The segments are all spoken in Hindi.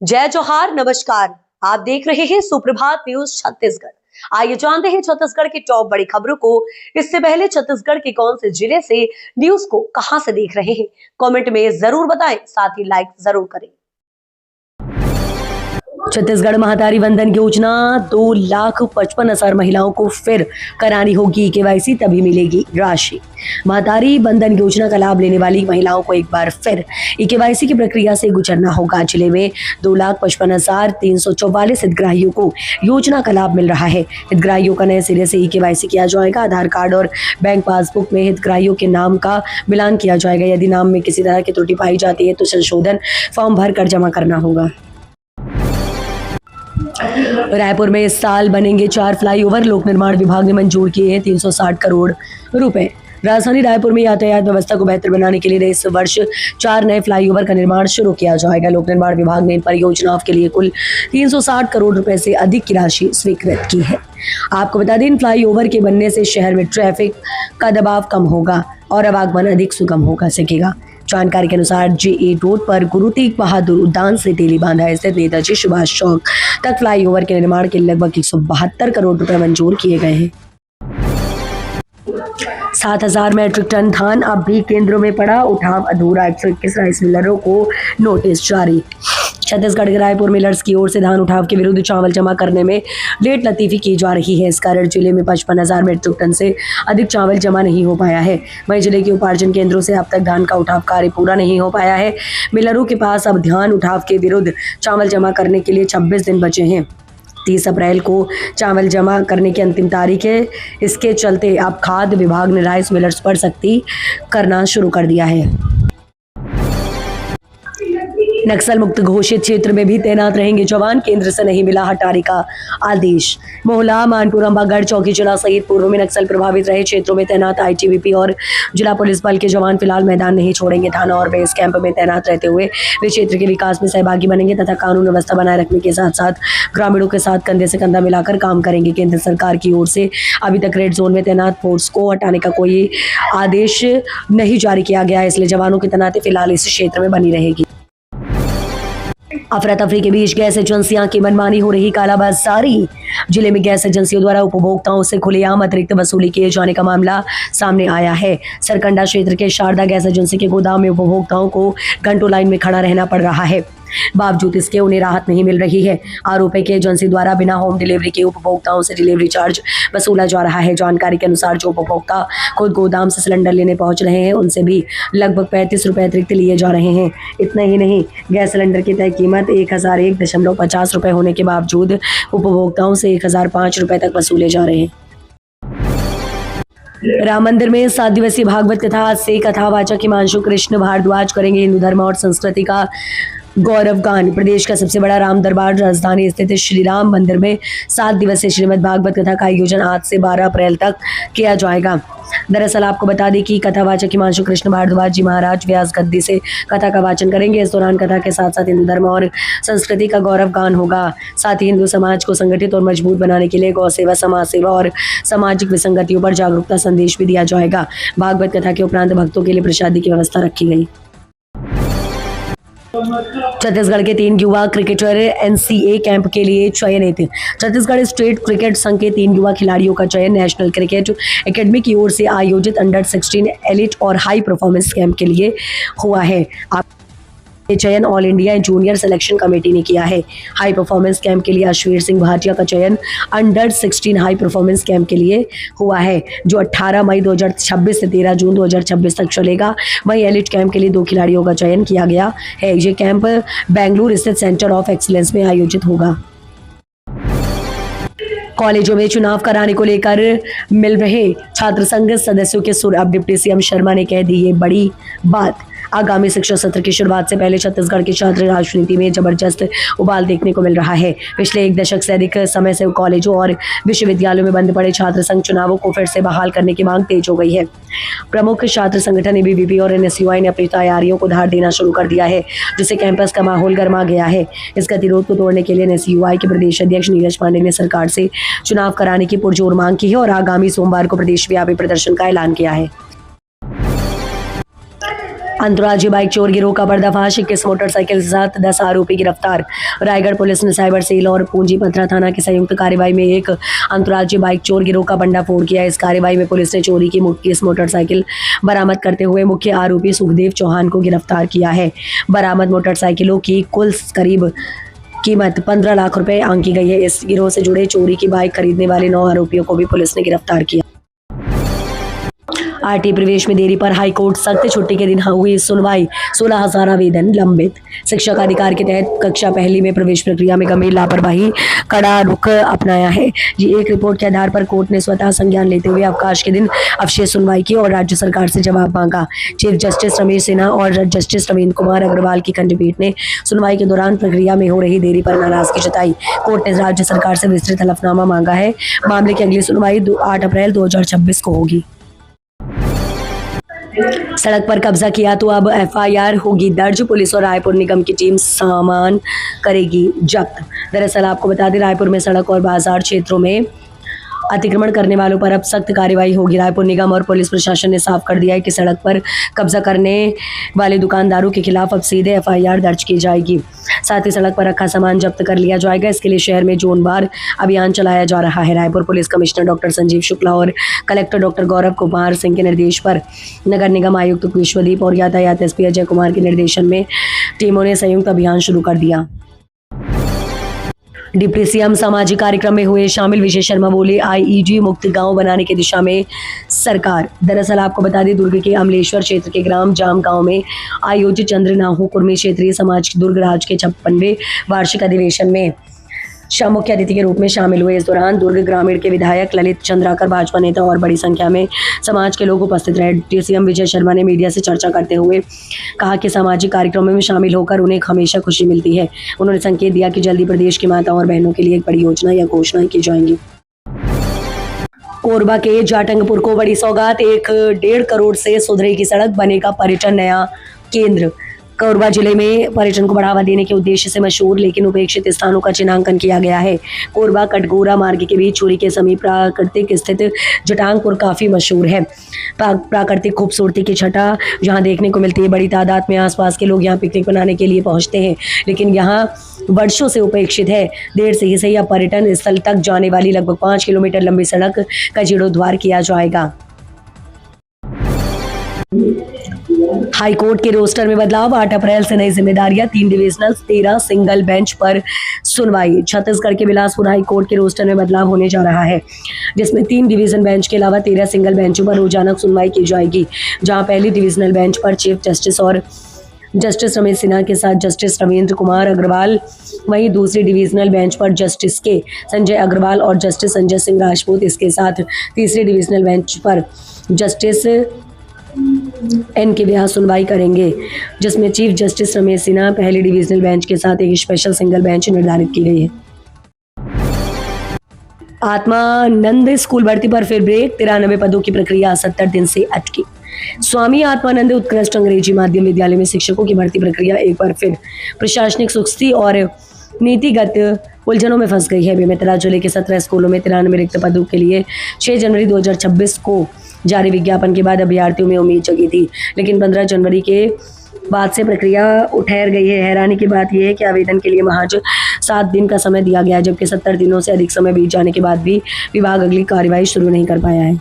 जय जोहार, नमस्कार। आप देख रहे हैं सुप्रभात न्यूज छत्तीसगढ़। आइए जानते हैं छत्तीसगढ़ की टॉप बड़ी खबरों को। इससे पहले छत्तीसगढ़ के कौन से जिले से न्यूज को कहां से देख रहे हैं, कमेंट में जरूर बताएं, साथ ही लाइक जरूर करें। छत्तीसगढ़ महातारी वंदन योजना 2,55,000 महिलाओं को फिर करानी होगी केवाईसी, तभी मिलेगी राशि। महातारी वंदन योजना का लाभ लेने वाली महिलाओं को एक बार फिर केवाईसी की प्रक्रिया से गुजरना होगा। जिले में 2,55,344 हितग्राहियों को योजना का लाभ मिल रहा है। हितग्राहियों का नए सिरे से केवाईसी किया जाएगा। आधार कार्ड और बैंक पासबुक में हितग्राहियों के नाम का मिलान किया जाएगा। यदि नाम में किसी तरह की त्रुटि पाई जाती है तो संशोधन फॉर्म भरकर जमा करना होगा। रायपुर में इस साल बनेंगे 4 फ्लाईओवर। लोक निर्माण विभाग ने मंजूर किए हैं 360 करोड़ रुपए। राजधानी रायपुर में यातायात व्यवस्था को बेहतर बनाने के लिए इस वर्ष 4 नए फ्लाईओवर का निर्माण शुरू किया जाएगा। लोक निर्माण विभाग ने इन परियोजनाओं के लिए कुल 360 करोड़ रुपए से अधिक की राशि स्वीकृत की है। आपको बता दें, इन फ्लाईओवर के बनने से शहर में ट्रैफिक का दबाव कम होगा और आवागमन अधिक सुगम होगा सकेगा। जानकारी के अनुसार JA रोड पर गुरु तेग बहादुर उद्यान से तेलीबांधा स्थित नेताजी सुभाष चौक तक फ्लाईओवर के निर्माण के लगभग 172 करोड़ रुपए मंजूर किए गए हैं। 7,000 मैट्रिक टन धान अब भी केंद्रों में पड़ा, उठाव अधूरा। 121 राइस मिलरों को नोटिस जारी। छत्तीसगढ़ के रायपुर मिलर्स की ओर से धान उठाव के विरुद्ध चावल जमा करने में लेट लतीफी की जा रही है। इस कारण जिले में 55,000 मैट्रिक टन से अधिक चावल जमा नहीं हो पाया है। वहीं जिले के उपार्जन केंद्रों से अब तक धान का उठाव कार्य पूरा नहीं हो पाया है। मिलरों के पास अब धान उठाव के विरुद्ध चावल जमा करने के लिए 26 दिन बचे हैं। 30 अप्रैल को चावल जमा करने की अंतिम तारीख है। इसके चलते अब खाद्य विभाग ने राइस मिलर्स पर सख्ती करना शुरू कर दिया है। नक्सल मुक्त घोषित क्षेत्र में भी तैनात रहेंगे जवान, केंद्र से नहीं मिला हटाने का आदेश। मोहला, मानपुर, अंबागढ़, चौकीचला सहित पूर्व में नक्सल प्रभावित रहे क्षेत्रों में तैनात ITBP और जिला पुलिस बल के जवान फिलहाल मैदान नहीं छोड़ेंगे। थाना और बेस कैंप में तैनात रहते हुए वे क्षेत्र के विकास में सहभागी बनेंगे तथा कानून व्यवस्था बनाए रखने के साथ साथ ग्रामीणों के साथ कंधे से कंधा मिलाकर काम करेंगे। केंद्र सरकार की ओर से अभी तक रेड जोन में तैनात फोर्स को हटाने का कोई आदेश नहीं जारी किया गया है, इसलिए जवानों की तैनाती फिलहाल इस क्षेत्र में बनी रहेगी। अफरा तफरी के बीच गैस एजेंसियां की मनमानी हो रही कालाबाजारी। जिले में गैस एजेंसियों द्वारा उपभोक्ताओं से खुलेआम अतिरिक्त वसूली किए जाने का मामला सामने आया है। सरकंडा क्षेत्र के शारदा गैस एजेंसी के गोदाम में उपभोक्ताओं को घंटों लाइन में खड़ा रहना पड़ रहा है। बावजूद इसके उन्हें राहत नहीं मिल रही है। आरोप है कि एजेंसी द्वारा बिना होम डिलीवरी के उपभोक्ताओं से डिलीवरी चार्ज वसूला जा रहा है। जानकारी के अनुसार जो उपभोक्ता खुद गोदाम से सिलेंडर लेने पहुंच रहे हैं उनसे भी लगभग 35 रुपए अतिरिक्त लिए जा रहे हैं। इतना ही नहीं, गैस सिलेंडर की तय कीमत 1,001.50 रुपए होने के बावजूद उपभोक्ताओं से 1,005 रुपए तक वसूले जा रहे हैं। राम मंदिर में 7 दिवसीय भागवत कथा। आज से कथावाचक हिमांशु कृष्ण भारद्वाज करेंगे हिंदू धर्म और संस्कृति का गौरवगान। प्रदेश का सबसे बड़ा राम दरबार राजधानी स्थित श्री राम मंदिर में 7 दिवसीय श्रीमद् भागवत कथा का आयोजन आज से 12 अप्रैल तक किया जाएगा। दरअसल आपको बता दें कि कथावाचक हिमांशु कृष्ण भारद्वाज जी महाराज व्यास गद्दी से कथा का वाचन करेंगे। इस दौरान कथा के साथ साथ हिंदू धर्म और संस्कृति का गौरवगान होगा। साथ ही हिंदू समाज को संगठित और मजबूत बनाने के लिए गौ सेवा, समाज सेवा और सामाजिक विसंगतियों पर जागरूकता संदेश भी दिया जाएगा। भागवत कथा के उपरांत भक्तों के लिए प्रसादी की व्यवस्था रखी गई। छत्तीसगढ़ के 3 युवा क्रिकेटर NCA कैंप के लिए चयनित। छत्तीसगढ़ स्टेट क्रिकेट संघ के 3 युवा खिलाड़ियों का चयन नेशनल क्रिकेट एकेडमी की ओर से आयोजित अंडर 16 एलिट और हाई परफॉर्मेंस कैंप के लिए हुआ है। ये चयन all India junior selection committee ने किया है। हाई परफॉर्मेंस कैंप के लिए अश्वीर सिंह भाटिया का चयन अंडर 16 हाई परफॉर्मेंस कैंप के लिए हुआ है, जो 18 मई 2026 से 13 जून 2026 तक चलेगा। वहीं एलिट कैंप के लिए 2 खिलाड़ियों का चयन किया गया है। ये कैंप बेंगलुरु स्थित सेंटर ऑफ एक्सीलेंस में आयोजित होगा। कॉलेजों में चुनाव कराने को लेकर मिल रहे छात्र संघ सदस्यों के सुर। अब डिप्टी CM शर्मा ने कह दी ये बड़ी बात। आगामी शिक्षा सत्र की शुरुआत से पहले छत्तीसगढ़ के छात्र राजनीति में जबरदस्त उबाल देखने को मिल रहा है। पिछले 1 दशक से अधिक समय से कॉलेजों और विश्वविद्यालयों में बंद पड़े छात्र संघ चुनावों को फिर से बहाल करने की मांग तेज हो गई है। प्रमुख छात्र संगठन ABVP और NSUI ने अपनी तैयारियों को धार देना शुरू कर दिया है, जिससे कैंपस का माहौल गर्मा गया है। इस गतिरोध को तोड़ने के लिए NSUI के प्रदेश अध्यक्ष नीरज पांडे ने सरकार से चुनाव कराने की पुरजोर मांग की है और आगामी सोमवार को प्रदेश व्यापी प्रदर्शन का ऐलान किया है। अंतर्राज्यीय बाइक चोर गिरोह का पर्दाफाश, 21 मोटरसाइकिल के साथ 10 आरोपी गिरफ्तार। रायगढ़ पुलिस ने साइबर सेल और पूंजीपथरा थाना की संयुक्त कार्रवाई में एक अंतर्राज्यीय बाइक चोर गिरोह का भंडाफोड़ किया। इस कार्रवाई में पुलिस ने चोरी की 21 मोटरसाइकिल बरामद करते हुए मुख्य आरोपी सुखदेव चौहान को गिरफ्तार किया है। बरामद मोटरसाइकिलों की कुल करीब कीमत 15 लाख रुपए आंकी गई है। इस गिरोह से जुड़े चोरी की बाइक खरीदने वाले 9 आरोपियों को भी पुलिस ने गिरफ्तार किया। आरटी प्रवेश में देरी पर हाईकोर्ट सख्त, छुट्टी के दिन हुई सुनवाई, 16,000 आवेदन लंबित। शिक्षक अधिकार के तहत कक्षा पहली में प्रवेश प्रक्रिया में गंभीर लापरवाही, कड़ा रुख अपनाया है। एक रिपोर्ट के आधार पर कोर्ट ने स्वतः संज्ञान लेते हुए अवकाश के दिन अवशेष सुनवाई की और राज्य सरकार से जवाब मांगा। चीफ जस्टिस रमेश सिन्हा और जस्टिस रविंद्र कुमार अग्रवाल की खंडपीठ ने सुनवाई के दौरान प्रक्रिया में हो रही देरी पर नाराजगी जताई। कोर्ट ने राज्य सरकार से विस्तृत हलफनामा मांगा है। मामले की अगली सुनवाई 8 अप्रैल 2026 को होगी। सड़क पर कब्जा किया तो अब एफआईआर होगी दर्ज, पुलिस और रायपुर निगम की टीम सामान करेगी जब्त। दरअसल आपको बता दें, रायपुर में सड़क और बाजार क्षेत्रों में अतिक्रमण करने वालों पर अब सख्त कार्रवाई होगी। रायपुर निगम और पुलिस प्रशासन ने साफ कर दिया है कि सड़क पर कब्जा करने वाले दुकानदारों के खिलाफ अब सीधे एफआईआर दर्ज की जाएगी। साथ ही सड़क पर रखा सामान जब्त कर लिया जाएगा। इसके लिए शहर में जोनवार अभियान चलाया जा रहा है। Raipur police commissioner doctor Sanjeev Shukla और कलेक्टर डॉक्टर गौरव कुमार सिंह के निर्देश पर नगर निगम आयुक्त विश्वदीप और यातायात एसपी अजय कुमार के निर्देशन में टीमों ने संयुक्त अभियान शुरू कर दिया। डिप्टी सीएम सामाजिक कार्यक्रम में हुए शामिल, विजय शर्मा बोले आईईडी मुक्त गांव बनाने की दिशा में सरकार। दरअसल आपको बता दें, दुर्ग के अमलेश्वर क्षेत्र के ग्राम जाम गांव में आयोजित चंद्रनाहू कुर्मी क्षेत्रीय समाज दुर्ग राज के 56वें वार्षिक अधिवेशन में मुख्य अतिथि के रूप में शामिल हुए। इस दौरान दुर्ग ग्रामीण के विधायक ललित चंद्राकर, भाजपा नेता और बड़ी संख्या में समाज के लोग उपस्थित रहे। डिप्टी सीएम विजय शर्मा ने मीडिया से चर्चा करते हुए कहा कि सामाजिक कार्यक्रमों में शामिल होकर उन्हें हमेशा खुशी मिलती है। उन्होंने संकेत दिया कि जल्दी प्रदेश की माताओं और बहनों के लिए एक बड़ी योजना या घोषणाएं की जाएंगी। कोरबा के जाटंगपुर को बड़ी सौगात, 1.5 करोड़ से सुधरेगी सड़क, बनेगा पर्यटन नया केंद्र। कोरबा जिले में पर्यटन को बढ़ावा देने के उद्देश्य से मशहूर लेकिन उपेक्षित स्थानों का चिन्हांकन किया गया है। कोरबा कटघोरा मार्ग के बीच चूरी के समीप प्राकृतिक स्थित जटांगपुर काफी मशहूर है। प्राकृतिक खूबसूरती की छटा यहाँ देखने को मिलती है। बड़ी तादाद में आसपास के लोग यहाँ पिकनिक मनाने के लिए पहुंचते हैं, लेकिन यहाँ वर्षों से उपेक्षित है। देर से ही सही अब पर्यटन स्थल तक जाने वाली लगभग 5 किलोमीटर लंबी सड़क का जीर्णोद्धार किया जाएगा। हाईकोर्ट के रोस्टर में बदलाव, 8 अप्रैल से नई जिम्मेदारियां, 3 डिविजनल 13 सिंगल बेंच पर सुनवाई। छत्तीसगढ़ के बिलासपुर हाईकोर्ट के रोस्टर में बदलाव होने जा रहा है, जिसमें 3 डिवीजन बेंच के अलावा 13 सिंगल बेंचों पर रोजाना सुनवाई की जाएगी। जहां पहली डिविजनल बेंच पर चीफ जस्टिस और जस्टिस रमेश सिन्हा के साथ जस्टिस रविंद्र कुमार अग्रवाल, वहीं दूसरी डिविजनल बेंच पर जस्टिस के संजय अग्रवाल और जस्टिस संजय सिंह राजपूत। इसके साथ तीसरी डिविजनल बेंच पर जस्टिस एन के व्यास सुनवाई करेंगे, जिसमें चीफ जस्टिस रमेश सिन्हा। पहली डिविजनल बेंच के साथ एक स्पेशल सिंगल बेंच निर्धारित की गई है। आत्मानंद स्कूल भर्ती पर फिर ब्रेक, 93 पदों की प्रक्रिया 70 दिन से अटकी। स्वामी आत्मानंद उत्कृष्ट अंग्रेजी माध्यम विद्यालय में शिक्षकों की भर्ती प्रक्रिया एक बार फिर प्रशासनिक सुस्ती और नीतिगत उलझनों में फंस गई है। बेमेतरा जिले के 17 स्कूलों में 93 रिक्त पदों के लिए 6 जनवरी 2026 को जारी विज्ञापन के बाद अभ्यर्थियों में उम्मीद जगी थी, लेकिन 15 जनवरी के बाद से प्रक्रिया ठहर गई है। हैरानी की बात यह है कि आवेदन के लिए महज 7 दिन का समय दिया गया है, जबकि 70 दिनों से अधिक समय बीत जाने के बाद भी विभाग अगली कार्रवाई शुरू नहीं कर पाया है।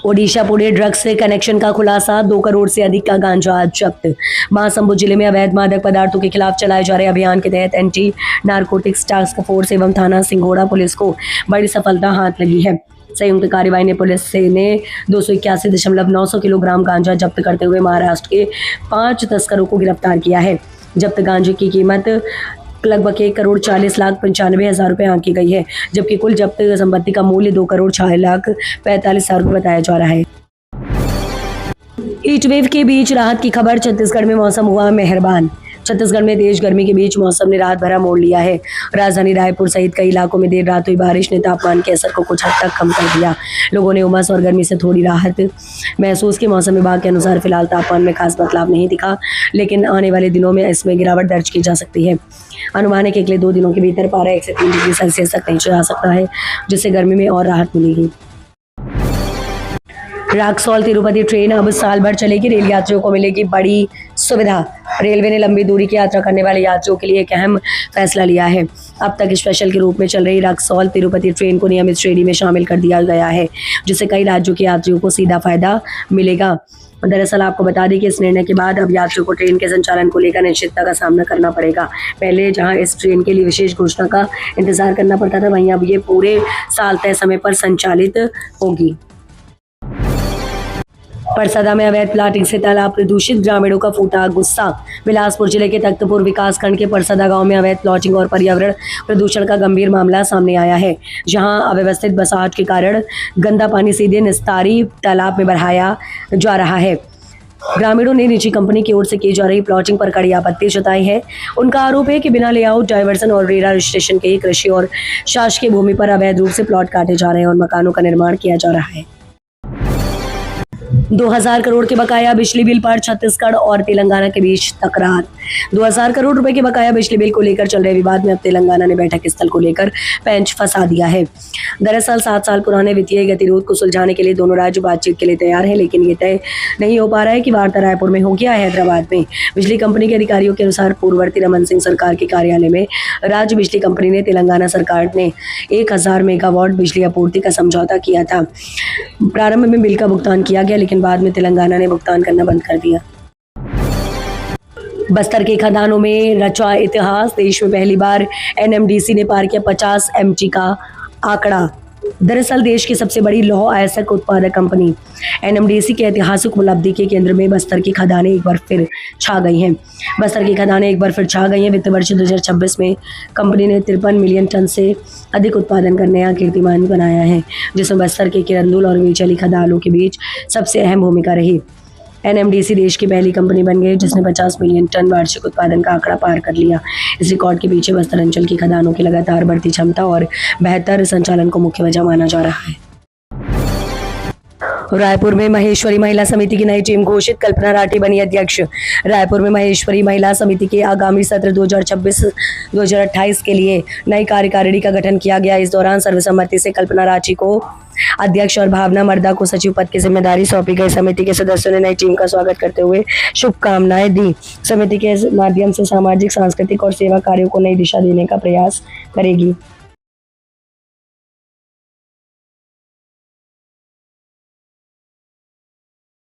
ओडिशा पुणे ड्रग्स से कनेक्शन का खुलासा, 2 करोड़ से अधिक का गांजा जब्त। महासमुंद जिले में अवैध मादक पदार्थों के खिलाफ चलाए जा रहे अभियान के तहत एंटी नारकोटिक्स टास्क फोर्स एवं थाना सिंघोड़ा पुलिस को बड़ी सफलता हाथ लगी है। संयुक्त कार्रवाई ने पुलिस ने 281.900 किलोग्राम गांजा जब्त करते हुए महाराष्ट्र के 5 तस्करों को गिरफ्तार किया है। जब्त गांजे की कीमत लगभग 1,40,95,000 रुपये आंकी गई है, जबकि कुल जब्त संपत्ति का मूल्य 2,46,45,000 रुपये बताया जा रहा है। हीटवेव के बीच राहत की खबर, छत्तीसगढ़ में मौसम हुआ मेहरबान। छत्तीसगढ़ में तेज गर्मी के बीच मौसम ने राहत भरा मोड़ लिया है। राजधानी रायपुर सहित कई इलाकों में देर रात हुई बारिश ने तापमान के असर को कुछ हद तक कम कर दिया। लोगों ने उमस और गर्मी से थोड़ी राहत महसूस की। मौसम विभाग के अनुसार फिलहाल तापमान में खास बदलाव नहीं दिखा, लेकिन आने वाले दिनों में इसमें गिरावट दर्ज की जा सकती है। अनुमान है कि अगले 2 दिनों के भीतर पारा 1 से 3 डिग्री सेल्सियस तक नीचे आ सकता है, जिससे गर्मी में और राहत मिलेगी। रक्सौल तिरुपति ट्रेन अब साल भर चलेगी। रेल यात्रियों को मिलेगी बड़ी सुविधा। रेलवे ने लंबी दूरी की यात्रा करने वाले यात्रियों के लिए एक अहम फैसला लिया है। अब तक स्पेशल के रूप में चल रही रक्सौल तिरुपति ट्रेन को नियमित श्रेणी में शामिल कर दिया गया है, जिससे कई राज्यों के यात्रियों को सीधा फायदा मिलेगा। दरअसल आपको बता दें कि इस निर्णय के बाद अब यात्रियों को ट्रेन के संचालन को लेकर अनिश्चितता का सामना करना पड़ेगा। पहले जहां इस ट्रेन के लिए विशेष घोषणा का इंतजार करना पड़ता था, वहीं अब ये पूरे साल तय समय पर संचालित होगी। परसदा में अवैध प्लाटिंग से तालाब प्रदूषित, ग्रामीणों का फूटा गुस्सा। बिलासपुर जिले के तख्तपुर विकासखंड के परसदा गांव में अवैध प्लॉटिंग और पर्यावरण प्रदूषण का गंभीर मामला सामने आया है, जहां अव्यवस्थित बसाहट के कारण गंदा पानी सीधे निस्तारी तालाब में बहाया जा रहा है। ग्रामीणों ने निजी कंपनी की ओर से की जा रही प्लॉटिंग पर कड़ी आपत्ति जताई है। उनका आरोप है कि बिना लेआउट, डायवर्सन और रेरा रजिस्ट्रेशन के कृषि और शासकीय भूमि पर अवैध रूप से प्लॉट काटे जा रहे हैं और मकानों का निर्माण किया जा रहा है। 2000 करोड़ के बकाया बिजली बिल पर छत्तीसगढ़ और तेलंगाना के बीच तकरार। 2000 करोड़ रुपए के बकाया बिजली बिल को लेकर चल रहे विवाद में अब तेलंगाना ने बैठक स्थल को लेकर पेंच फंसा दिया है। दरअसल 7 साल पुराने वित्तीय गतिरोध को सुलझाने के लिए दोनों राज्य बातचीत के लिए तैयार हैं, लेकिन ये तय नहीं हो पा रहा है कि वार्ता रायपुर में होगी या हैदराबाद में। बिजली कंपनी के अधिकारियों के अनुसार पूर्ववर्ती रमन सिंह सरकार के कार्यालय में राज्य बिजली कंपनी ने तेलंगाना सरकार ने 1000 मेगावाट बिजली आपूर्ति का समझौता किया था। प्रारंभ में बिल का भुगतान किया गया, लेकिन बाद में तेलंगाना ने भुगतान करना बंद कर दिया। बस्तर के खदानों में रचा इतिहास। देश में पहली बार एनएमडीसी ने पार किया 50 एमटी का आंकड़ा। दरअसल देश की सबसे बड़ी लौह अयस्क उत्पादक कंपनी एनएमडीसी के ऐतिहासिक उपलब्धि के केंद्र में बस्तर की खदानें एक बार फिर छा गई हैं। बस्तर की खदानें एक बार फिर छा गई हैं। वित्त वर्ष 2026 में कंपनी ने 53 मिलियन टन से अधिक उत्पादन का नया कीर्तिमान बनाया है, जिसमें बस्तर के किरंदुल और वेचली खदानों के बीच सबसे अहम भूमिका रही। एनएमडीसी देश की पहली कंपनी बन गई जिसने 50 मिलियन टन वार्षिक उत्पादन का आंकड़ा पार कर लिया। इस रिकॉर्ड के पीछे बस्तर अंचल की खदानों की लगातार बढ़ती क्षमता और बेहतर संचालन को मुख्य वजह माना जा रहा है। रायपुर में महेश्वरी महिला समिति की नई टीम घोषित, कल्पना राठी बनी अध्यक्ष। रायपुर में महेश्वरी महिला समिति के आगामी सत्र 2026-2028 के लिए नई कार्यकारिणी का गठन किया गया। इस दौरान सर्वसम्मति से कल्पना राठी को अध्यक्ष और भावना मर्दा को सचिव पद की जिम्मेदारी सौंपी गई। समिति के सदस्यों ने नई टीम का स्वागत करते हुए शुभकामनाएं दी। समिति के माध्यम से सामाजिक, सांस्कृतिक और सेवा कार्यों को नई दिशा देने का प्रयास करेगी।